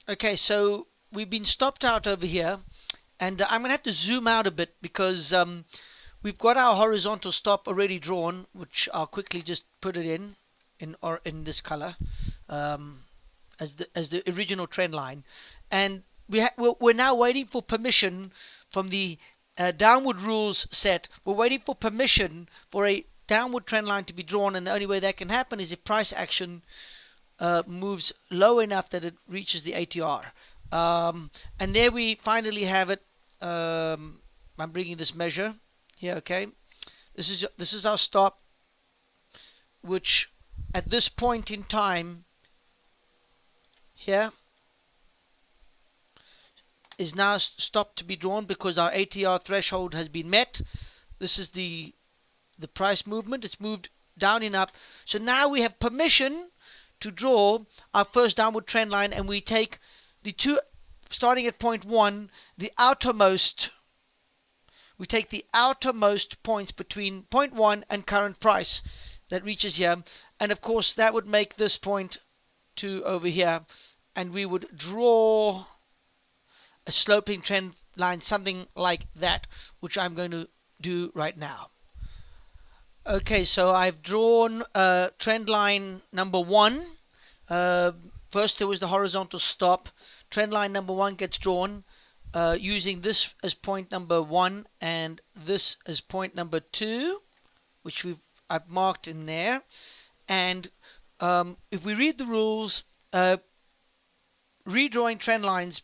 Okay, so we've been stopped out over here, and I'm going to have to zoom out a bit because we've got our horizontal stop already drawn, which I'll quickly just put it in this color as the original trend line, and we're now waiting for permission from the downward rules set. We're waiting for permission for a downward trend line to be drawn, and the only way that can happen is if price action moves low enough that it reaches the ATR. And there we finally have it. I'm bringing this measure here. Okay, this is our stop, which at this point in time here is now stopped to be drawn because our ATR threshold has been met. This is the price movement. It's moved down and up. So now we have permission to draw our first downward trend line, and we take the two, starting at point 1, the outermost, we take the outermost points between point 1 and current price that reaches here, and of course that would make this point 2 over here, and we would draw a sloping trend line, something like that, which I'm going to do right now. Okay, so I've drawn trend line number 1. First there was the horizontal stop. Trend line number 1 gets drawn using this as point number 1 and this as point number 2, which I've marked in there. And if we read the rules, redrawing trend lines,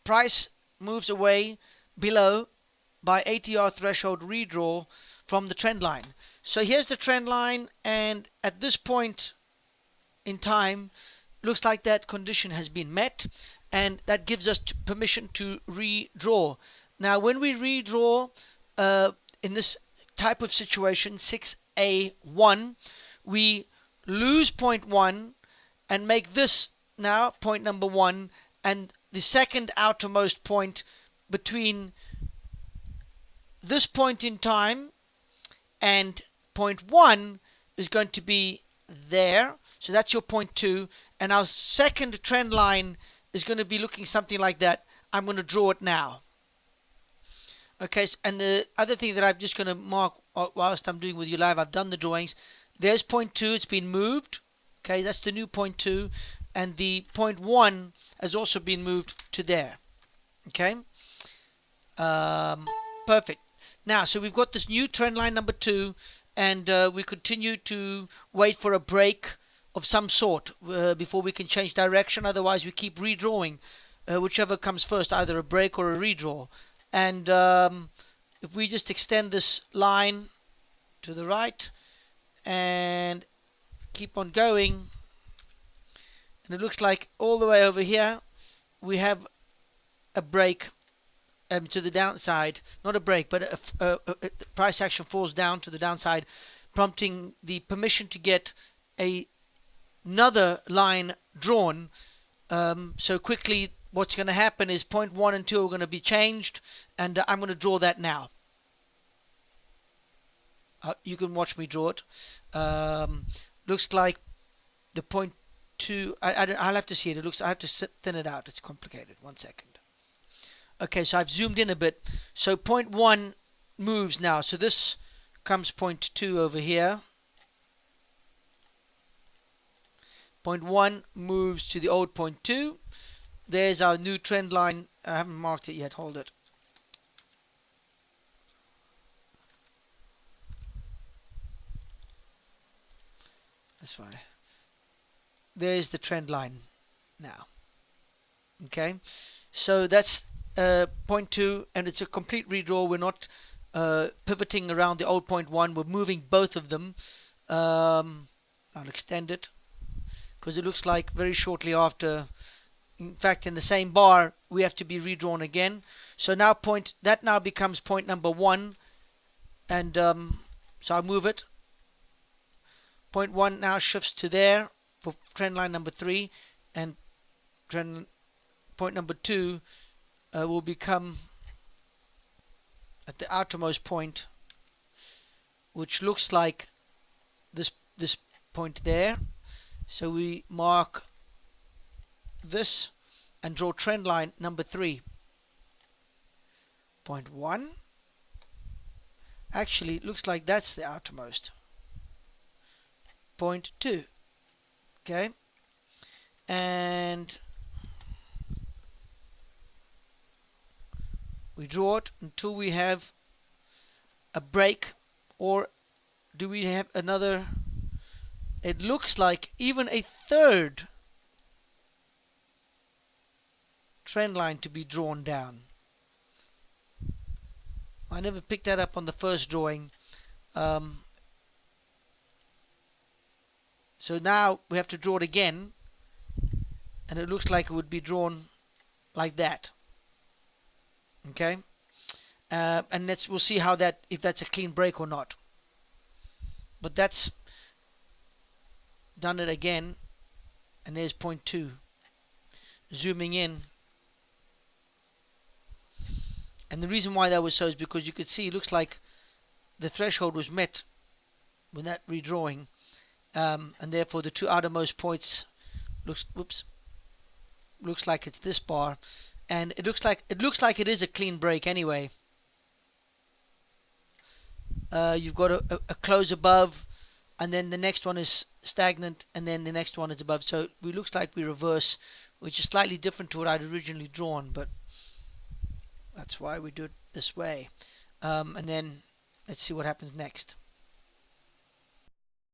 price moves away below by ATR threshold redraw from the trend line. So here's the trend line, and at this point in time, looks like that condition has been met, and that gives us permission to redraw. Now, when we redraw in this type of situation, 6A1, we lose point 1 and make this now point number 1, and the second outermost point between this point in time and point 1 is going to be there. So that's your point 2, and our second trend line is going to be looking something like that. I'm going to draw it now. Okay, and the other thing that I'm just going to mark whilst I'm doing with you live, I've done the drawings. There's point 2, it's been moved. Okay, that's the new point 2, and the point 1 has also been moved to there. Okay, perfect. Now, so we've got this new trend line number 2, and we continue to wait for a break of some sort before we can change direction. Otherwise, we keep redrawing, whichever comes first, either a break or a redraw. And if we just extend this line to the right and keep on going, and it looks like all the way over here we have a break to the downside. Not a break, but a price action falls down to the downside, prompting the permission to get another line drawn. So quickly, what's going to happen is point 1 and 2 are going to be changed, and I'm going to draw that now. You can watch me draw it. Looks like the point 2. I'll have to see it. I have to thin it out. It's complicated. 1 second. Okay, so I've zoomed in a bit. So point 1 moves now. So this comes point 2 over here. Point 1 moves to the old point 2. There's our new trend line. I haven't marked it yet. Hold it. That's right. There's the trend line now. Okay, so that's point 2, and it's a complete redraw. We're not pivoting around the old point 1. We're moving both of them. I'll extend it because it looks like very shortly after, in fact in the same bar, we have to be redrawn again. So now that now becomes point number 1, and so I'll move it. Point 1 now shifts to there for trend line number 3, and point number 2 will become at the outermost point, which looks like this point there. So we mark this and draw trend line number 3. Point 1. Actually, it looks like that's the outermost. Point 2. Okay. And we draw it until we have a break, or do we have another? It looks like even a third trend line to be drawn down. I never picked that up on the first drawing. So now we have to draw it again, and it looks like it would be drawn like that. Okay, and we'll see how that, if that's a clean break or not. But that's done it again, and there's point 2. Zooming in, and the reason why that was so is because you could see it looks like the threshold was met with that redrawing, and therefore the 2 outermost points looks like it's this bar, and it looks like it is a clean break anyway. You've got a close above, and then the next one is stagnant, and then the next one is above. So it looks like we reverse, which is slightly different to what I'd originally drawn, but that's why we do it this way. And then let's see what happens next.